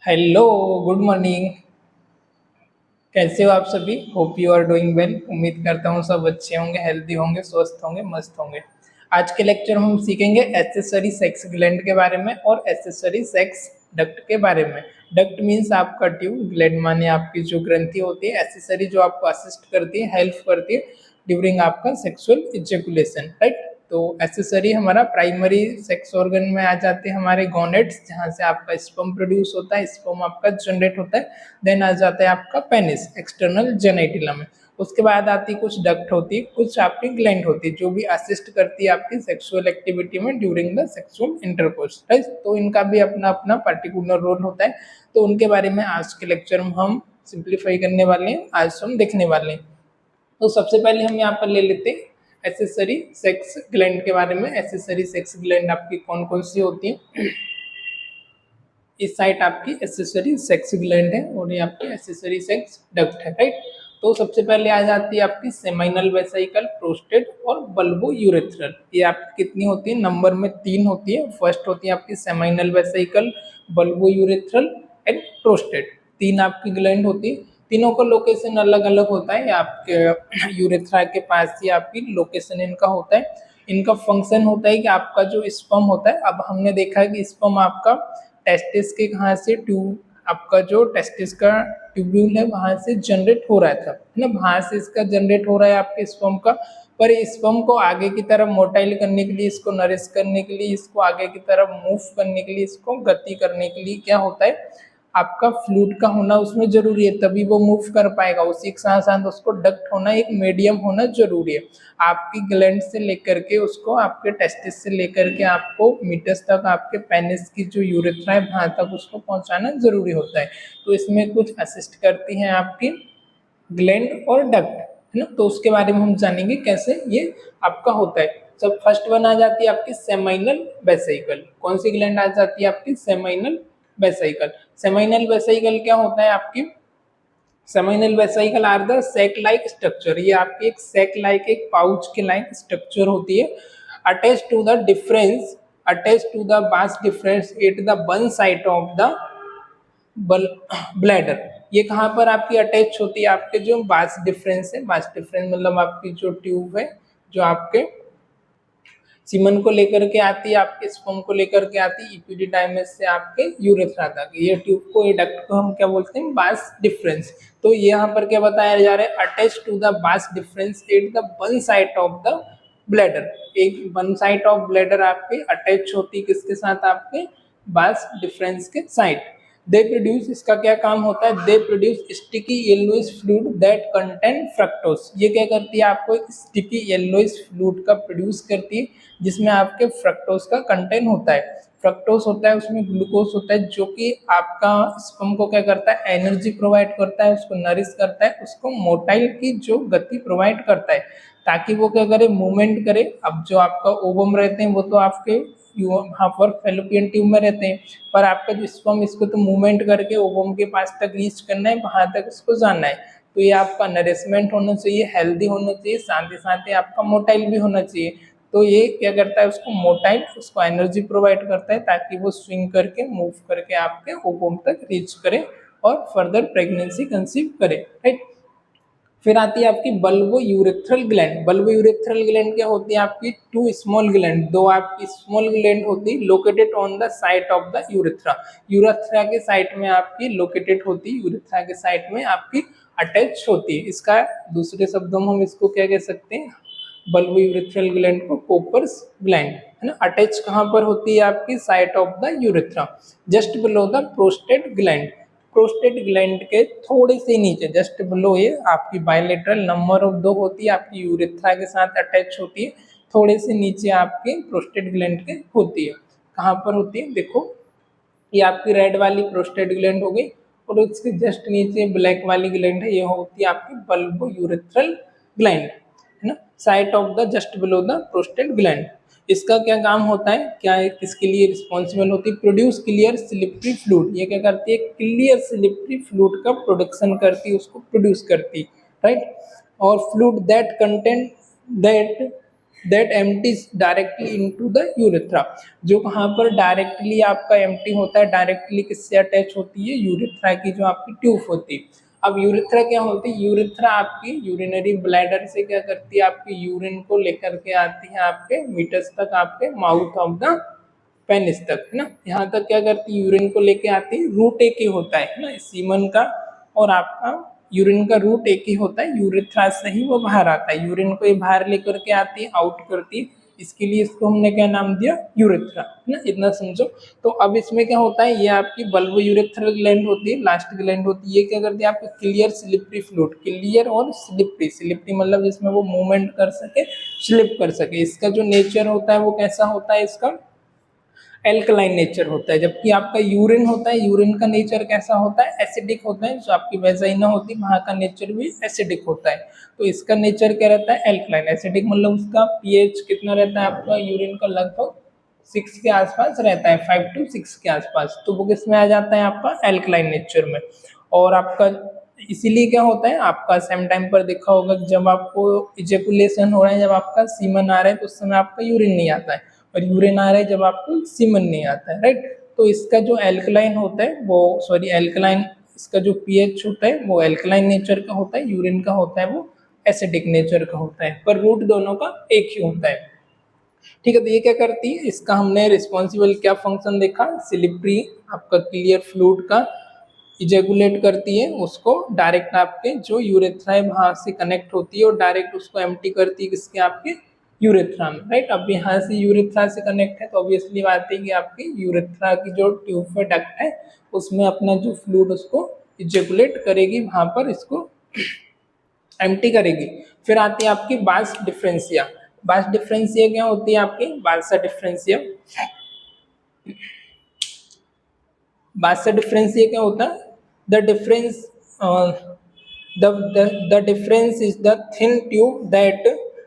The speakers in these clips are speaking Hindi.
Hello, good morning. कैसे हो आप सभी? Hope you are doing well. उम्मीद करता हूँ सब अच्छे होंगे, हेल्दी होंगे, स्वस्थ होंगे, मस्त होंगे। आज के लेक्चर में हम सीखेंगे एक्सेसरी सेक्स ग्लैंड के बारे में और एक्सेसरी सेक्स डक्ट के बारे में। डक्ट मीन्स आपका ट्यूब, ग्लैंड माने आपकी जो ग्रंथि होती है, एक्सेसरी जो आपको असिस्ट करती है, हेल्प करती है ड्यूरिंग आपका सेक्सुअल इजैकुलेशन, राइट। तो एक्सेसरी हमारा प्राइमरी सेक्स ऑर्गन में आ जाते हैं हमारे गोनेट्स, जहाँ से आपका स्पर्म प्रोड्यूस होता है, स्पर्म आपका जनरेट होता है। देन आ जाता है आपका पेनिस, एक्सटर्नल जेनिटल में। उसके बाद आती कुछ डक्ट होती है, कुछ आपकी ग्लैंड होती है जो भी असिस्ट करती है आपकी सेक्सुअल एक्टिविटी में during the sexual intercourse, right. तो इनका भी अपना अपना पर्टिकुलर रोल होता है। तो उनके बारे में आज के लेक्चर में हम सिंप्लीफाई करने वाले हैं, आज हम देखने वाले हैं। तो सबसे पहले हम यहाँ पर ले लेते हैं एक्सेसरी सेक्स ग्लैंड के बारे में। एक्सेसरी सेक्स ग्लैंड आपकी कौन कौन सी होती है? इस साइड आपकी एक्सेसरी सेक्स ग्लैंड है और ये आपकी एक्सेसरी सेक्स डक्ट है, राइट। तो सबसे पहले आ जाती है आपकी सेमाइनल वेसिकल, प्रोस्टेट और बल्बो यूरेथ्रल। ये आपकी कितनी होती है? नंबर में 3 होती है। फर्स्ट होती है आपकी seminal vesicle, bulbo urethral and prostate. 3 आपकी ग्लैंड होती है। तीनों का लोकेशन अलग अलग होता है। आपके यूरेथ्रा के पास ही आपकी लोकेशन इनका होता है। इनका फंक्शन होता है कि आपका जो स्पर्म होता है, अब हमने देखा है कि स्पर्म आपका टेस्टिस के कहाँ से ट्यूब, आपका जो टेस्टिस का ट्यूब्यूल है वहां से जनरेट हो रहा था, है ना। वहां से इसका जनरेट हो रहा है आपके स्पर्म का। पर स्पर्म को आगे की तरफ मोटाइल करने के लिए, इसको नरिश करने के लिए, इसको आगे की तरफ मूव करने के लिए, इसको गति करने के लिए क्या होता है, आपका फ्लूइड का होना उसमें जरूरी है, तभी वो मूव कर पाएगा। उसी के साथ साथ उसको डक्ट होना, एक मीडियम होना जरूरी है। आपकी ग्लैंड से लेकर के उसको, आपके टेस्टिस से लेकर के आपको मीटस तक, आपके पेनिस की जो यूरेथ्रा है वहां तक उसको पहुंचाना जरूरी होता है। तो इसमें कुछ असिस्ट करती हैं आपकी ग्लैंड और डक्ट, है ना। तो उसके बारे में हम जानेंगे कैसे ये आपका होता है। सब फर्स्ट वन आ जाती है आपकी सेमाइनल वेसिकल। कौन सी ग्लैंड आ जाती है आपकी? Seminal vesicle. सेमाइनल वेसिकल क्या होता है आपकी? Seminal vesicle are the sac like structure. ये आपकी एक सैक लाइक, एक पाउच के लाइक स्ट्रक्चर होती है। Attach to the deferens, attach to the vas deferens at the one side of the bladder. ये कहाँ पर आपकी अटैच होती है? आपके जो बास डिफरेंस है, बास डिफरेंस मतलब आपकी जो ट्यूब है, जो आपके सीमन को लेकर के आती है, आपके स्पर्म को लेकर के आती है इपिडिडाइमिस से आपके यूरेथ्रा तक। ये ट्यूब को, ये डक्ट को हम क्या बोलते हैं? बास डिफरेंस। तो यहाँ पर क्या बताया जा रहा है? Attach to the vas deferens at the one side of the bladder. एक वन साइड ऑफ ब्लैडर आपके अटैच होती है किसके साथ? आपके बास डिफरेंस के साइड। दे प्रोड्यूस, इसका क्या काम होता है? They produce sticky yellowish fluid that contain fructose. ये क्या करती है? आपको एक स्टिकी येलोइश फ्लूइड का प्रोड्यूस करती है जिसमें आपके फ्रक्टोज का कंटेंट होता है। फ्रक्टोज होता है, उसमें ग्लूकोज होता है, जो कि आपका स्पर्म को क्या करता है? एनर्जी प्रोवाइड करता है, उसको नरिश करता है, उसको मोटाइल की जो गति प्रोवाइड करता है, ताकि वो क्या करे? मूवमेंट करे। अब जो आपका ओवम रहते हैं वो तो आपके वहाँ पर फेलोपियन ट्यूब में रहते हैं, पर आपका जो स्पर्म, इसको तो मूवमेंट करके ओवम के पास तक रीच करना है, वहां तक इसको जाना है। तो ये आपका नरिशमेंट होना चाहिए, हेल्दी होना चाहिए, साथ ही साथ ही आपका मोटाइल भी होना चाहिए। तो ये क्या करता है? उसको मोटाइल, उसको एनर्जी प्रोवाइड करता है ताकि वो स्विंग करके, मूव करके आपके ओवम तक रीच करे और फर्दर प्रेगनेंसी कंसीव करे, राइट। फिर आती है आपकी bulbo urethral gland. Bulbo urethral gland क्या होती है आपकी? टू स्मॉल ग्लैंड, दो आपकी स्मॉल ग्लैंड होती है, located on the site of the urethra. Urethra के साइड में आपकी लोकेटेड होती है, यूरेथ्रा के साइड में आपकी अटैच होती है। इसका दूसरे शब्दों में हम इसको क्या कह सकते हैं? बल्बो यूरेथ्रल ग्लैंड को कोपर्स ग्लैंड, है ना। अटैच कहाँ पर होती है? आपकी site of the urethra, just below the prostate gland. Prostate gland के थोड़े से नीचे, जस्ट बिलो, ये आपकी बायलेटरल नंबर ऑफ 2 होती है, आपकी यूरेथ्रा के साथ अटैच होती है। थोड़े से नीचे आपके प्रोस्टेट ग्लैंड के होती है। कहाँ पर होती है? देखो, ये आपकी रेड वाली प्रोस्टेट ग्लैंड हो गई, और उसके जस्ट नीचे ब्लैक वाली ग्लैंड है, ये होती है आपकी बल्बो यूरेथ्रल ग्लैंड, है ना। Site of the, just below the prostate gland. इसका क्या काम होता है? क्या है, किसके लिए रिस्पॉन्सिबल होती है? Produce clear slippery fluid. ये क्या करती है? क्लियर स्लिपरी फ्लूइड का प्रोडक्शन करती है, उसको प्रोड्यूस करती है, राइट। और fluid that content, that that empties directly into the urethra, जो कहाँ पर डायरेक्टली आपका एम्प्टी होता है, डायरेक्टली किससे अटैच होती है, यूरेथ्रा की जो आपकी ट्यूब होती है। अब यूरेथ्रा क्या होती है, यूरेथ्रा आपकी यूरिनरी ब्लैडर से क्या करती है, आपकी यूरिन को लेकर के आती है आपके मीटर्स तक, आपके माउथ ऑफ द पेनिस तक, है ना। यहाँ तक क्या करती है, यूरिन को लेके आती है, रूट एक ही होता है ना सीमन का, और आपका यूरिन का रूट एक ही होता है, यूरेथ्रा से ही वो बाहर आता है, यूरिन को ये बाहर लेकर के आती है, आउट करती है, इसके लिए इसको हमने क्या नाम दिया, यूरेथ्रा, है ना, इतना समझो। तो अब इसमें क्या होता है, ये आपकी बल्बो यूरेथ्रल ग्लैंड होती है, लास्ट ग्लैंड होती है, ये क्या करती है, आपकी क्लियर स्लिपरी फ्लूइड, क्लियर और स्लिपरी, स्लिपरी मतलब जिसमें वो मूवमेंट कर सके, स्लिप कर सके, इसका जो नेचर होता है वो कैसा होता है, इसका एल्कलाइन नेचर होता है। जबकि आपका यूरिन होता है, यूरिन का नेचर कैसा होता है, एसिडिक होता है, जो आपकी वेजाइना होती है वहाँ का नेचर भी एसिडिक होता है। तो इसका नेचर क्या रहता है, एल्कलाइन। एसिडिक मतलब उसका पीएच कितना रहता है आपका यूरिन का, लगभग 6 के आसपास रहता है, 5 to 6 के आसपास, तो वो किस में आ जाता है, आपका एल्कलाइन नेचर में। और आपका इसीलिए क्या होता है, आपका सेम टाइम पर देखा होगा कि जब आपको इजेकुलेशन हो रहा है, जब आपका सीमन आ रहा है, तो उस समय आपका यूरिन नहीं आता है, और यूरिन आ रहा है जब आपको सीमन नहीं आता है, राइट। तो इसका जो एल्कलाइन होता है वो, सॉरी एल्कलाइन, इसका जो पीएच होता है वो एल्कलाइन नेचर का होता है, यूरिन का होता है वो एसिडिक नेचर का होता है, पर रूट दोनों का एक ही होता है। ठीक है, तो ये क्या करती है, इसका हमने रिस्पॉन्सिबल क्या फंक्शन देखा, स्लिपरी आपका क्लियर फ्लूइड का इजेकुलेट करती है, उसको डायरेक्ट आपके जो यूरेथ्रा है वहां से कनेक्ट होती है, और डायरेक्ट उसको एम्प्टी करती है किसके, आपके यूरेथ्रा में, राइट। अब यहाँ से यूरेथ्रा से कनेक्ट है, तो ऑब्वियसली बात है कि आपकी यूरेथ्रा की जो ट्यूब है, डक्ट है, उसमें अपना जो फ्लूइड उसको इजेकुलेट करेगी, वहां पर इसको एम्प्टी करेगी। फिर आती है आपकी बास डिफरेंशिया। बास डिफरेंशिया क्या होती है, आपकी बासा डिफरेंशिया, बासा डिफरेंशिया क्या होता है, the difference the difference is the thin tube that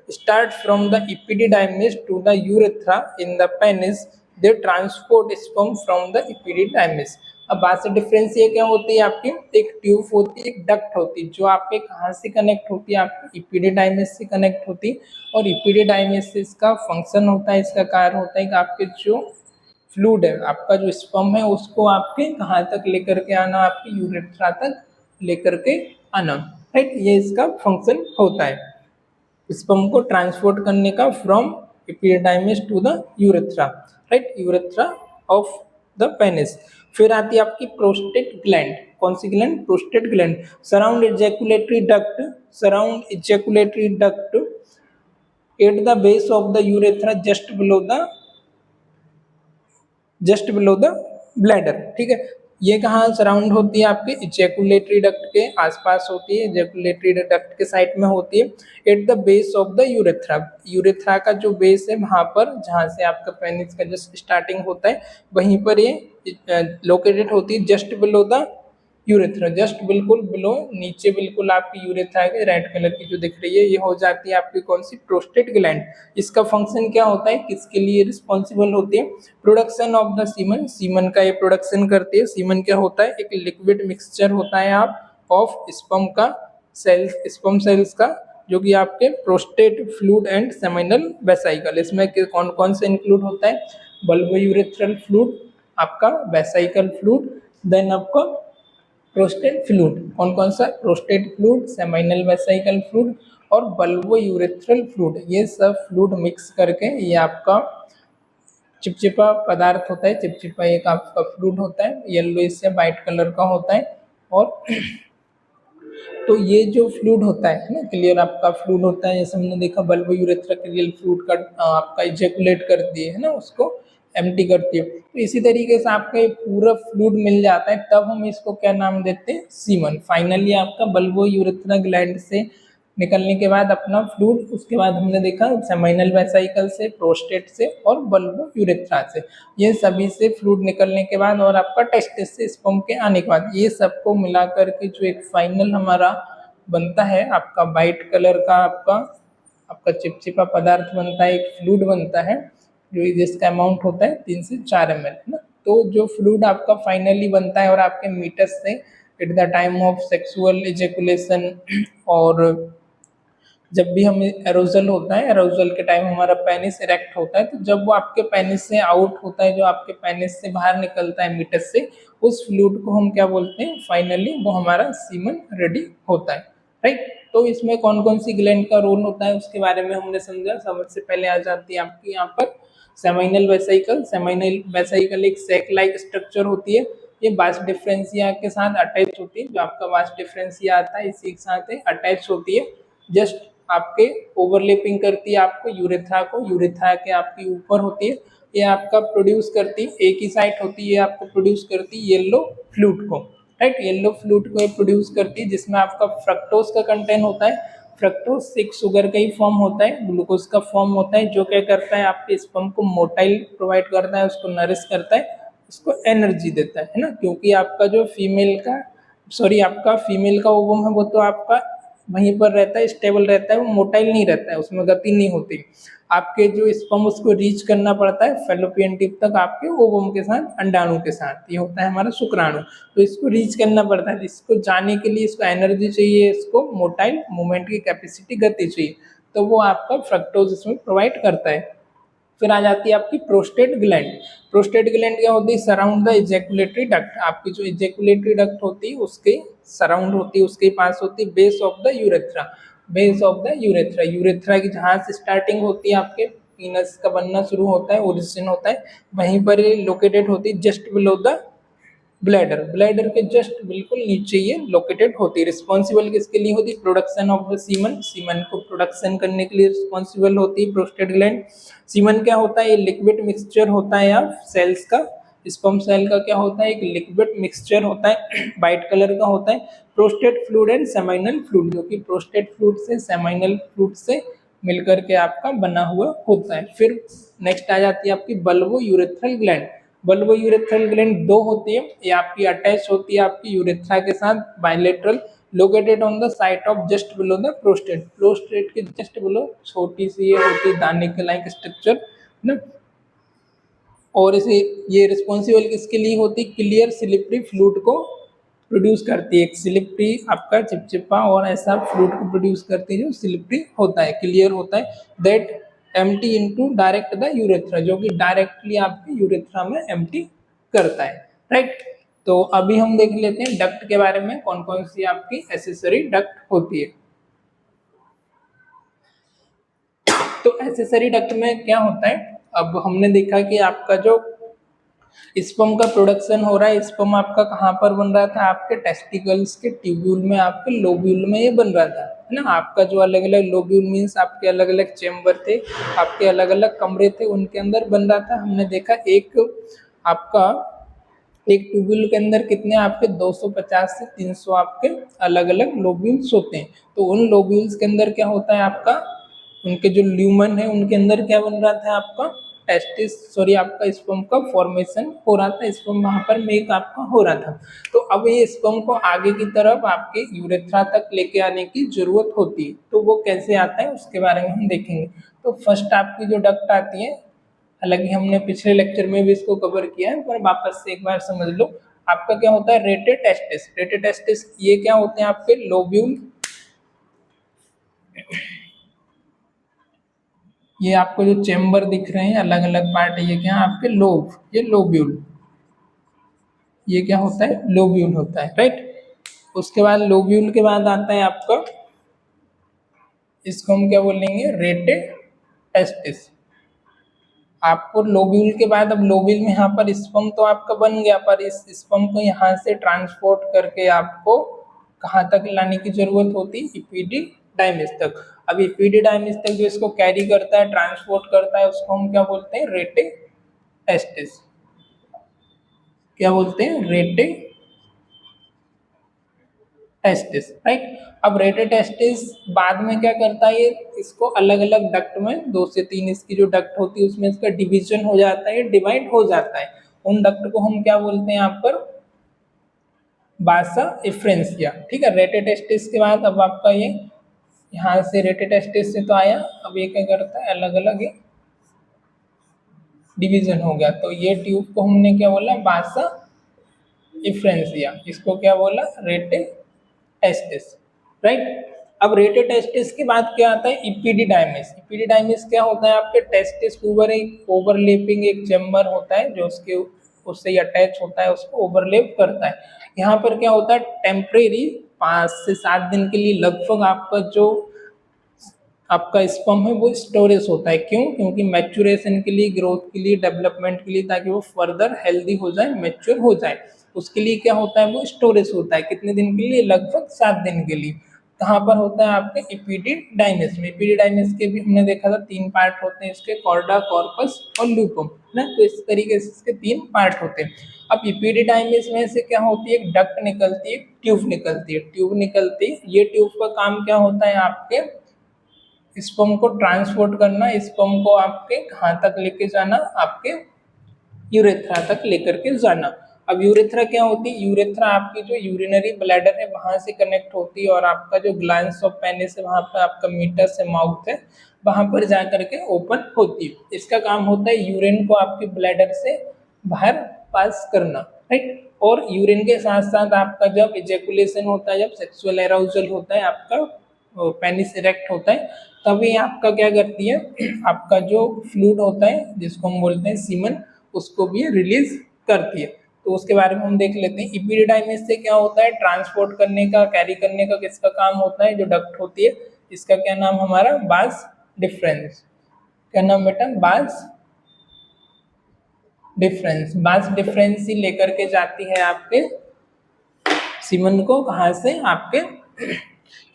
start from the epididymis to the urethra in the penis, they transport sperm from the epididymis। अब बात से डिफरेंस ये क्या होती है, आपकी एक ट्यूब होती है, एक डक्ट होती है, जो आपके कहाँ से कनेक्ट होती है, आपकी इपिडिडाइमिस से कनेक्ट होती है, और इपिडिडाइमिस से इसका फंक्शन होता है, इसका कार्य होता है कि आपके जो फ्लूइड है, आपका जो स्पर्म है, उसको आपके कहाँ तक लेकर के आना, आपकी यूरेथ्रा तक लेकर के आना, राइट। ये इसका फंक्शन होता है, स्पर्म को ट्रांसपोर्ट करने का from epididymis to the urethra, right, urethra of the penis. फिर आती है आपकी प्रोस्टेट ग्लैंड, कौन सी gland, prostate gland, surround ejaculatory duct, surround ejaculatory duct at the base of the urethra, just below the bladder, ठीक है। ये कहाँ सराउंड होती है, आपके इजैकुलेटरी डक्ट के आसपास होती है, इजैकुलेटरी डक्ट के साइड में होती है, eight the base of the urethra, urethra का जो बेस है वहाँ पर, जहाँ से आपका पेनिस का जस्ट स्टार्टिंग होता है, वहीं पर ये लोकेटेड होती है, just below the urethra, just बिल्कुल बिलो, नीचे बिल्कुल आपकी यूरेथ्रा के रेड कलर की जो दिख रही है, ये हो जाती है आपकी कौन सी, प्रोस्टेट ग्लैंड। इसका फंक्शन क्या होता है, किसके लिए रिस्पॉन्सिबल होती है, production of the semen, semen का ये प्रोडक्शन करती है। सीमन क्या होता है, एक लिक्विड मिक्सचर होता है आप ऑफ स्पर्म का सेल्स, स्पर्म सेल्स का, जो कि आपके prostate fluid and seminal vesicle, इसमें कौन कौन से इंक्लूड होता है, बल्बोयूरेथ्रल फ्लूइड, आपका वेसाइकल फ्लूइड, देन आपका प्रोस्टेट फ्लूइड, कौन कौन सा, prostate fluid, seminal vesicle fluid और बल्बोयूरेथ्रल फ्लूइड, ये सब फ्लूइड मिक्स करके ये आपका चिपचिपा पदार्थ होता है। चिपचिपा एक आपका फ्लूइड होता है, येलोइश या वाइट कलर का होता है, और तो ये जो फ्लूइड होता है ना, क्लियर आपका फ्लूइड होता है, जैसे हमने देखा बल्बोयूरेथ्रा क्लियर फ्लूइड का आपका इजैकुलेट करती है ना, उसको एम्प्टी करती है। तो इसी तरीके से आपका ये पूरा फ्लूइड मिल जाता है, तब हम इसको क्या नाम देते हैं, सीमन। फाइनली आपका बल्बोयूरेथ्रा ग्लैंड से निकलने के बाद अपना फ्लूइड, उसके बाद हमने देखा सेमाइनल वेसाइकल से, प्रोस्टेट से और बल्बोयूरेथ्रा से, ये सभी से फ्लूइड निकलने के बाद और आपका टेस्टिस से स्पर्म के आने के बाद, ये सबको मिला करके जो एक फाइनल हमारा बनता है आपका वाइट कलर का आपका आपका चिपचिपा पदार्थ बनता है, एक फ्लूइड बनता है, जो जिसका अमाउंट होता है 3 से 4 ml ना। तो जो फ्लूइड आपका फाइनली बनता है और आपके मीटस से at the time of sexual ejaculation और जब भी हम एरोजल होता है, एरोजल के टाइम हमारा पेनिस इरेक्ट होता है, तो जब वो आपके पेनिस से आउट होता है, जो आपके पेनिस से बाहर निकलता है मीटस से, उस फ्लूइड को हम क्या बोलते हैं, फाइनली वो हमारा सीमन रेडी होता है, राइट। तो इसमें कौन कौन सी ग्लैंड का रोल होता है उसके बारे में हमने समझा। सबसे पहले आ जाती है आपकी यहाँ पर सेमाइनल वेसिकल। सेमाइनल वेसिकल एक सैक लाइक स्ट्रक्चर होती है, ये वास डिफरेंशिया के साथ अटैच होती है। जो आपका वास डिफरेंशिया आता है इसी के साथ अटैच होती है, जस्ट आपके ओवरलैपिंग करती है आपको यूरेथ्रा को, यूरेथ्रा के आपकी ऊपर होती है। ये आपका प्रोड्यूस करती है, एक ही साइट होती है, आपको प्रोड्यूस करती है येलो फ्लूइड को, राइट। येलो फ्लूइड को ये प्रोड्यूस करती है, जिसमें आपका फ्रक्टोज का कंटेंट होता है। फ्रक्टोज एक शुगर का ही फॉर्म होता है, ग्लूकोज का फॉर्म होता है, जो क्या करता है आपके स्पर्म को मोटाइल प्रोवाइड करता है, उसको नरिश करता है, उसको एनर्जी देता है ना। क्योंकि आपका जो आपका फीमेल का ओवम है वो तो आपका वहीं पर रहता है, स्टेबल रहता है, वो मोटाइल नहीं रहता है, उसमें गति नहीं होती। आपके जो स्पर्म उसको रीच करना पड़ता है फैलोपियन टिप तक आपके ओवम के साथ, अंडाणु के साथ, ये होता है हमारा शुक्राणु। तो इसको रीच करना पड़ता है, इसको जाने के लिए इसको एनर्जी चाहिए, इसको मोटाइल मूवमेंट की कैपेसिटी, गति चाहिए, तो वो आपका फ्रक्टोज इसमें प्रोवाइड करता है। फिर आ जाती है आपकी प्रोस्टेट ग्लैंड। प्रोस्टेट ग्लैंड क्या होती है, सराउंड द इजैकुलेटरी डक्ट। आपकी जो इजैकुलेटरी डक्ट होती है उसके सराउंड होती है, उसके पास होती है base of the urethra. Base of the urethra, urethra की जहाँ से स्टार्टिंग होती है, आपके पीनस का बनना शुरू होता है, ओरिजिन होता है, वहीं पर ये लोकेटेड होती है, just below the bladder. Bladder के जस्ट बिल्कुल नीचे ये लोकेटेड होती है। रिस्पॉन्सिबल किसके लिए होती है, production of the semen. Semen को प्रोडक्शन करने के लिए रिस्पॉन्सिबल होती है प्रोस्टेट ग्लैंड। सीमन क्या होता है, ये लिक्विड मिक्सचर होता है या सेल्स का, स्पर्म सेल का क्या होता है, एक लिक्विड मिक्सचर होता है, वाइट कलर का होता है। Prostate fluid and seminal fluid, जो कि प्रोस्टेट फ्लूइड से सेमाइनल फ्लूइड से मिलकर के आपका बना हुआ होता है। फिर नेक्स्ट आ जाती है आपकी bulbo urethral gland. Bulbo urethral gland दो होती है, ये आपकी अटैच होती है आपकी यूरेथ्रा के साथ, bilateral, located on the site of just below the prostate. Prostate के जस्ट बिलो छोटी सी ये होती है दाने के लाइक स्ट्रक्चर ना। और इसे ये रिस्पॉन्सिबल किसके लिए होती है, क्लियर स्लिपरी फ्लूइड को प्रोड्यूस करती है। एक स्लिपरी आपका चिपचिपा और ऐसा फ्लूइड को प्रोड्यूस करती है जो स्लिपरी होता है, क्लियर होता है, that empty into direct the urethra, जो कि डायरेक्टली आपके यूरेथ्रा में एम्प्टी करता है, राइट। तो अभी हम देख लेते हैं डक्ट के बारे में, कौन कौन सी आपकी एसेसरी डक्ट होती है। तो एसेसरी डक्ट में क्या होता है, अब हमने देखा कि आपका जो स्पर्म का प्रोडक्शन हो रहा है, स्पर्म आपका कहाँ पर बन रहा था, आपके टेस्टिकल्स के ट्यूब्यूल में, आपके लोब्यूल में ये बन रहा था, है ना। आपका जो अलग अलग लोब्यूल मीन्स आपके अलग अलग चेम्बर थे, आपके अलग अलग कमरे थे, उनके अंदर बन रहा था। हमने देखा आपका एक ट्यूब्यूल के अंदर कितने आपके 250 से 300 आपके अलग अलग लोब्यूल्स होते हैं। तो उन लोब्यूल्स के अंदर क्या होता है आपका, उनके जो ल्यूमन है उनके अंदर क्या बन रहा था आपका आपका स्पर्म का फॉर्मेशन हो रहा था, स्पर्म वहां पर मेक आपका हो रहा था। तो अब ये स्पर्म को आगे की तरफ आपके यूरेथ्रा तक लेके आने की जरूरत होती है, तो वो कैसे आता है उसके बारे में हम देखेंगे। तो फर्स्ट आपकी जो डक्ट आती है, हालांकि हमने पिछले लेक्चर में भी इसको कवर किया है, पर वापस से एक बार समझ लो। आपका क्या होता है, रेटेटेस्टिस। रेटेटेस्टिस ये क्या होते हैं आपके लोब्यूल, ये आपको जो चेम्बर दिख रहे हैं अलग अलग पार्ट है, ये क्या है आपके लोब, ये लोब्यूल, ये क्या होता है, लोब्यूल होता है, राइट। उसके बाद लोब्यूल के बाद आता है आपका, इसको हम क्या बोलेंगे, रेटेटेस्टिस। आपको लोब्यूल के बाद, अब लोब्यूल में यहाँ पर स्पर्म तो आपका बन गया, पर इस स्पर्म को यहाँ से ट्रांसपोर्ट करके आपको कहाँ तक लाने की जरूरत होती है, इपिडिडाइमिस तक। अब इपिडिडाइमिस तक जो इसको कैरी करता है, ट्रांसपोर्ट करता है, उसको हम क्या बोलते हैं, रेटेटेस्टिस। क्या बोलते हैं, रेटेटेस्टिस, राइट। अब रेटेटेस्टिस बाद में क्या करता है, ये इसको अलग अलग डक्ट में 2 से 3 इसकी जो डक्ट होती है उसमें इसका डिवीजन हो जाता है, डिवाइड हो जाता है। उन डक्ट को हम क्या बोलते हैं यहाँ पर, बासा एफ्रेंसिया, ठीक है। रेटेटेस्टिस के बाद अब आपका ये यहाँ से रेटेटेस्टिस से तो आया, अब ये क्या करता है, अलग अलग ये डिवीजन हो गया। तो ये ट्यूब को हमने क्या बोला, बासा एफ्रेंसिया, इसको क्या बोला, रेटेटेस्टिस, राइट। अब रेटेटेस्टिस के बाद क्या आता है इपिडिडाइमिस। इपिडिडाइमिस क्या होता है आपके टेस्टिस के ऊपर एक ओवरलैपिंग एक चेम्बर होता है जो उसके उससे अटैच होता है, उसको ओवरलैप करता है। यहाँ पर क्या होता है टेम्परेरी 5 से 7 दिन के लिए लगभग आपका जो आपका स्पर्म है वो स्टोरेज होता है। क्यों? क्योंकि मैच्योरेशन के लिए, ग्रोथ के लिए, डेवलपमेंट के लिए, ताकि वो फर्दर हेल्दी हो जाए, मैच्योर हो जाए, उसके लिए क्या होता है वो स्टोरेज होता है। कितने दिन के लिए? लगभग 7 दिन के लिए। कहाँ पर होता है आपके इपिडिडाइमिस में। इपिडिडाइमिस के भी हमने देखा था 3 पार्ट होते हैं इसके, कॉर्डा, कॉर्पस और लूपम ना। तो इस तरीके से इसके 3 पार्ट होते हैं। अब इपिडिडाइमिस में से क्या होती है एक डक्ट निकलती है, ट्यूब निकलती है। ट्यूब निकलती है, ये ट्यूब का काम क्या होता है आपके स्पर्म को ट्रांसपोर्ट करना, स्पर्म को आपके कहाँ तक लेके जाना, आपके यूरेथ्रा तक लेकर के जाना। अब यूरेथ्रा क्या होती है? यूरेथ्रा आपकी जो यूरिनरी ब्लैडर है वहां से कनेक्ट होती है और आपका जो ग्लैंड्स ऑफ पेनिस है वहां पर आपका मीटस है, माउथ है, वहां पर जा करके ओपन होती है। इसका काम होता है यूरिन को आपके ब्लैडर से बाहर पास करना, राइट। और यूरिन के साथ साथ आपका जब इजेकुलेशन होता है, जब सेक्सुअल एराउजल होता है, आपका पेनिस इरेक्ट होता है, तभी आपका क्या करती है आपका जो फ्लूइड होता है जिसको हम बोलते हैं सीमन, उसको भी रिलीज करती है। तो उसके बारे में हम देख लेते हैं। इपिडिडाइमिस से क्या होता है ट्रांसपोर्ट करने का, कैरी करने का किसका काम होता है? जो डक्ट होती है, इसका क्या नाम हमारा? बास डिफरेंस। क्या नाम बेटा? बास डिफरेंस। बास डिफरेंस ही लेकर के जाती है आपके सीमन को, कहाँ से? आपके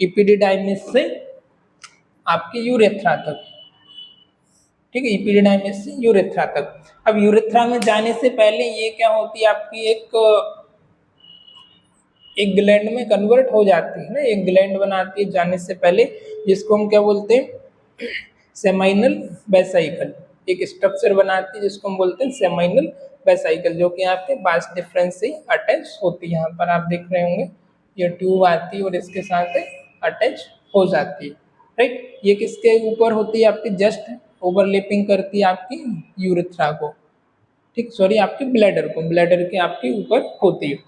इपिडिडाइमिस से आपके यूरेथ्रा तक, ठीक है। इपिडिडाइमिस से यूरेथ्रा तक। अब यूरेथ्रा में जाने से पहले ये क्या होती है आपकी एक ग्लैंड में कन्वर्ट हो जाती है ना, एक ग्लैंड बनाती है जाने से पहले, जिसको हम क्या बोलते हैं? Seminal vesicle. एक स्ट्रक्चर बनाती है जिसको हम बोलते हैं सेमाइनल वेसाइकल, जो कि आपके बास डिफरेंस से अटैच होती है। यहाँ पर आप देख रहे होंगे ये ट्यूब आती है और इसके साथ अटैच हो जाती है, राइट। ये किसके ऊपर होती है? आपकी जस्ट ओवरलैपिंग करती है आपकी यूरेथ्रा को, ठीक, सॉरी आपके ब्लैडर को, ब्लैडर के आपके ऊपर होती है।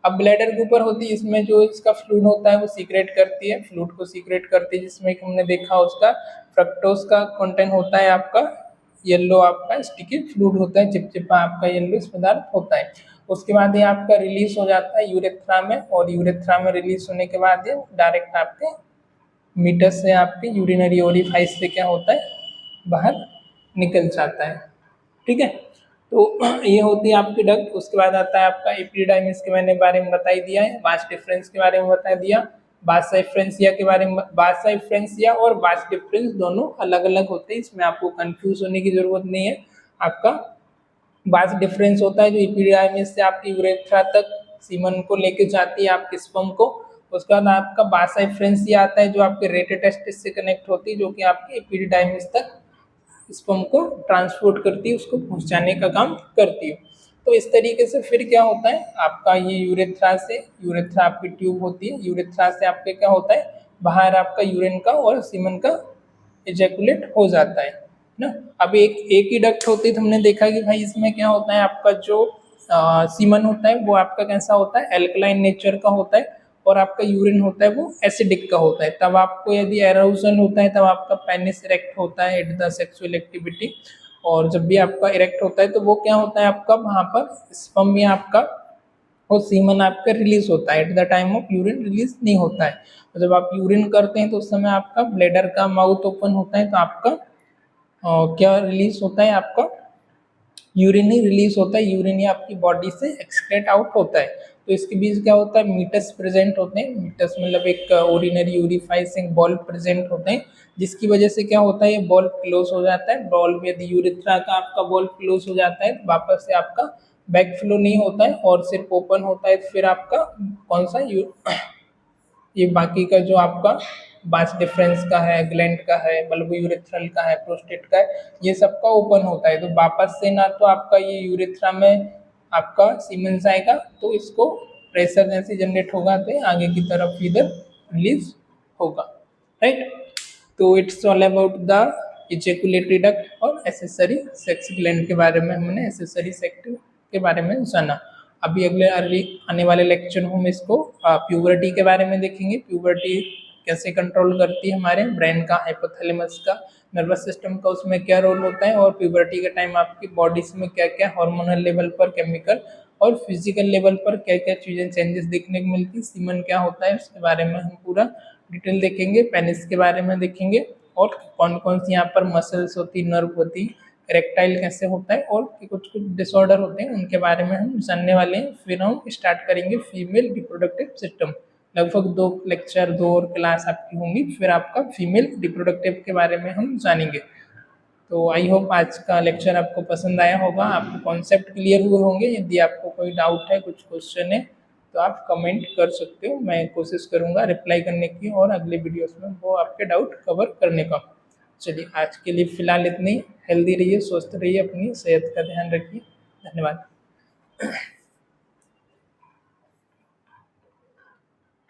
अब ब्लैडर के ऊपर होती है, इसमें जो इसका फ्लूइड होता है वो सीक्रेट करती है, फ्लूइड को सीक्रेट करती है, जिसमें कि हमने देखा उसका फ्रक्टोज का कंटेंट होता है आपका येलो, आपका स्टिकी फ्लूइड होता है, चिपचिपा आपका येलो पदार्थ होता है। उसके बाद ये आपका रिलीज हो जाता है यूरेथ्रा में, और यूरेथ्रा में रिलीज होने के बाद ये डायरेक्ट आपके मीटस से, आपके यूरिनरी ओरिफाइस से क्या होता है? बाहर निकल जाता है, ठीक है। तो ये होती है आपकी डक्ट। उसके बाद आता है आपका एपिडाइमिस के मैंने बारे में बता ही दिया है, वास डिफरेंस के बारे में बता दिया, वासा डिफरेंसिया के बारे में। वासा डिफरेंसिया और वास डिफरेंस दोनों अलग अलग होते हैं, इसमें आपको कंफ्यूज होने की जरूरत नहीं है। आपका वास डिफरेंस होता है जो एपिडाइमिस से आपकी यूरेथ्रा तक सीमन को लेके जाती है आपके स्पर्म को। उसके बाद आपका वासा डिफरेंसिया आता है जो आपके रेटेटेस्टिस से कनेक्ट होती है, जो कि आपके एपिडाइमिस तक स्पर्म को ट्रांसपोर्ट करती है, उसको पहुंचाने का काम करती है। तो इस तरीके से फिर क्या होता है आपका ये यूरेथ्रा से, यूरेथ्रा आपकी ट्यूब होती है, यूरेथ्रा से आपके क्या होता है बाहर आपका यूरिन का और सीमन का इजैकुलेट हो जाता है ना। अब एक ही डक्ट होती है, तो हमने देखा कि भाई इसमें क्या होता है आपका जो सीमन होता है वो आपका कैसा होता है? एल्कलाइन नेचर का होता है, और आपका यूरिन होता है वो एसिडिक का होता है। तब आपको यदि एराउजल होता है तब आपका पेनिस इरेक्ट होता है एट द सेक्सुअल एक्टिविटी, और जब भी आपका इरेक्ट होता है तो वो क्या होता है आपका वहाँ पर स्पर्म में आपका और सीमन आपका रिलीज होता है। At the time of urine release नहीं होता है। तो जब आप यूरिन करते हैं तो उस समय आपका ब्लैडर का माउथ ओपन होता है, तो आपका क्या रिलीज होता है? आपका यूरिन ही रिलीज होता है, यूरिन ही आपकी बॉडी से एक्सक्रेट आउट होता है। तो इसके बीच क्या होता है? मीटस प्रेजेंट होते हैं। मीटस मतलब एक ओरिनरी यूरिफाइसिंग बॉल प्रेजेंट होते हैं, जिसकी वजह से क्या होता है ये बॉल क्लोज हो जाता है। बॉल में यदि यूरिथ्रा का आपका बॉल क्लोज हो जाता है तो वापस से आपका बैक फ्लो नहीं होता है और सिर्फ ओपन होता है। फिर आपका कौन सा ये बाकी का जो आपका बास डिफरेंस का है, ग्लैंड का है, बल्बो यूरेथ्रल का है, प्रोस्टेट का है, ये सबका ओपन होता है। तो वापस से ना तो आपका ये यूरेथ्रा में आपका सीमेंस आएगा तो इसको प्रेशर जैसे जनरेट होगा तो आगे की तरफ इधर रिलीज होगा, राइट। तो it's all about the ejaculatory duct और एसेसरी सेक्स ग्लैंड के बारे में हमने एसेसरी सेक्स के बारे में जाना। अभी अगले आने वाले लेक्चर में हम इसको प्यूबर्टी के बारे में देखेंगे। प्यूबर्टी कैसे कंट्रोल करती है हमारे ब्रेन का, हाइपोथैलेमस का, नर्वस सिस्टम का, उसमें क्या रोल होता है, और प्यूबर्टी के टाइम आपकी बॉडीज में क्या क्या हार्मोनल लेवल पर, केमिकल और फिजिकल लेवल पर क्या क्या चीज़ें चेंजेस देखने को मिलती है, सीमन क्या होता है, उसके बारे में हम पूरा डिटेल देखेंगे, पेनिस के बारे में देखेंगे, और कौन कौन सी यहाँ पर मसल्स होती, नर्व होती, इरेक्टाइल कैसे होता है, और कुछ कुछ डिसऑर्डर होते हैं उनके बारे में हम जानने वाले हैं। फिर हम स्टार्ट करेंगे फीमेल रिप्रोडक्टिव सिस्टम। लगभग 2 लेक्चर, 2 और क्लास आपकी होंगी, फिर आपका फीमेल रिप्रोडक्टिव के बारे में हम जानेंगे। तो आई होप आज का लेक्चर आपको पसंद आया होगा, आपको कॉन्सेप्ट क्लियर हुए होंगे। यदि आपको कोई डाउट है, कुछ क्वेश्चन है, तो आप कमेंट कर सकते हो, मैं कोशिश करूँगा रिप्लाई करने की और अगले वीडियोस में वो आपके डाउट कवर करने का। चलिए आज के लिए फ़िलहाल इतनी। हेल्दी रहिए, स्वस्थ रहिए, अपनी सेहत का ध्यान रखिए। धन्यवाद।